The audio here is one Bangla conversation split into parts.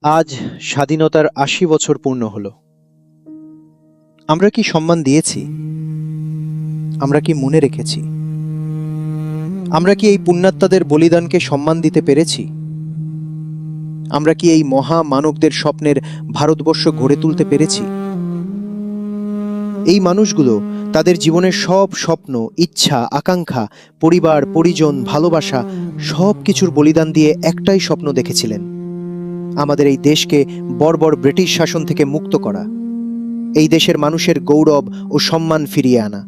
আজ স্বাধীনতার ৮০ বছর পূর্ণ হলো। আমরা কি সম্মান দিয়েছি? আমরা কি মনে রেখেছি? আমরা কি এই পুণ্যাত্মাদের বলিদানকে সম্মান দিতে পেরেছি? আমরা কি এই মহা মানবদের স্বপ্নের ভারতবর্ষ গড়ে তুলতে পেরেছি? এই মানুষগুলো তাদের জীবনের সব স্বপ্ন, ইচ্ছা, আকাঙ্ক্ষা, পরিবার, পরিজন, ভালোবাসা সব কিছুর বলিদান দিয়ে একটাই স্বপ্ন দেখেছিলেন, আমাদের এই দেশকে বর্বর ব্রিটিশ শাসন থেকে মুক্ত করা, এই দেশের মানুষের গৌরব ও সম্মান ফিরিয়ে আনা।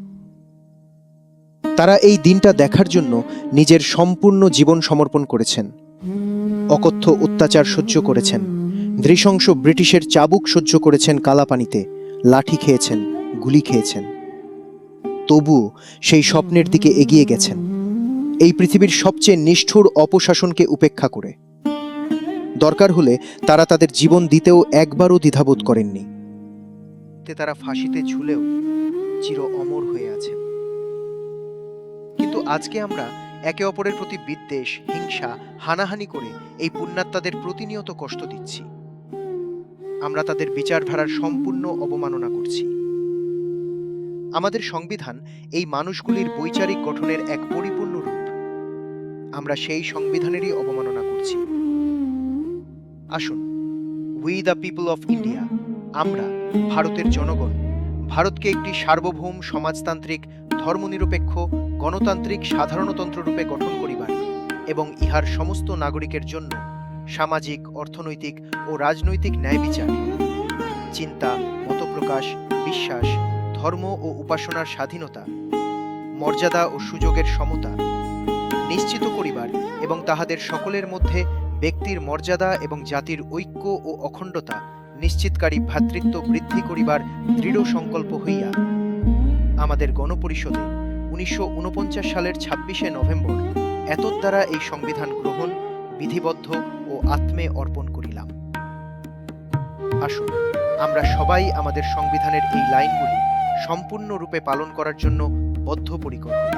তারা এই দিনটা দেখার জন্য নিজের সম্পূর্ণ জীবন সমর্পণ করেছেন, অকথ্য অত্যাচার সহ্য করেছেন, নৃশংস ব্রিটিশের চাবুক সহ্য করেছেন, কালাপানিতে লাঠি খেয়েছেন, গুলি খেয়েছেন। তবুও সেই স্বপ্নের দিকে এগিয়ে গেছেন, এই পৃথিবীর সবচেয়ে নিষ্ঠুর অপশাসনকে উপেক্ষা করে। দরকার হলে তারা তাদের জীবন দিতেও একবারও দ্বিধাবোধ করেননি। তারা ফাঁসিতে ঝুলেও চির অমর হয়ে আছেন। কিন্তু আজকে আমরা একে অপরের প্রতি বিদ্বেষ, হিংসা, হানাহানি করে এই পুণ্যাত্মাদের প্রতিনিয়ত কষ্ট দিচ্ছি। আমরা তাদের বিচারধারার সম্পূর্ণ অবমাননা করছি। আমাদের সংবিধান এই মানুষগুলির বৈচারিক গঠনের এক পরিপূর্ণ রূপ। আমরা সেই সংবিধানেরই অবমাননা করছি। আসুন, we the people of India, আমরা ভারতের জনগণ, ভারতকে একটি সার্বভৌম সমাজতান্ত্রিক, ধর্মনিরপেক্ষ, গণতান্ত্রিক সাধারণতন্ত্র রূপে গঠন করিবার এবং ইহার সমস্ত নাগরিকের জন্য সামাজিক, অর্থনৈতিক ও রাজনৈতিক ন্যায় বিচার, চিন্তা, মতপ্রকাশ, বিশ্বাস, ধর্ম ও উপাসনার স্বাধীনতা, মর্যাদা ও সুযোগের সমতা নিশ্চিত করিবার এবং তাহাদের সকলের মধ্যে ব্যক্তির মর্যাদা এবং জাতির ঐক্য ও অখণ্ডতা নিশ্চিতকারী ভ্রাতৃত্ব বৃদ্ধি করিবার দৃঢ় সংকল্প হইয়া আমাদের গণপরিষদে ১৯৪৯ সালের ২৬শে নভেম্বর এতদ্বারা এই সংবিধান গ্রহণ, বিধিবদ্ধ ও আত্মে অর্পণ করিলাম। আসুন, আমরা সবাই আমাদের সংবিধানের এই লাইনগুলি সম্পূর্ণরূপে পালন করার জন্য বদ্ধপরিকর হই।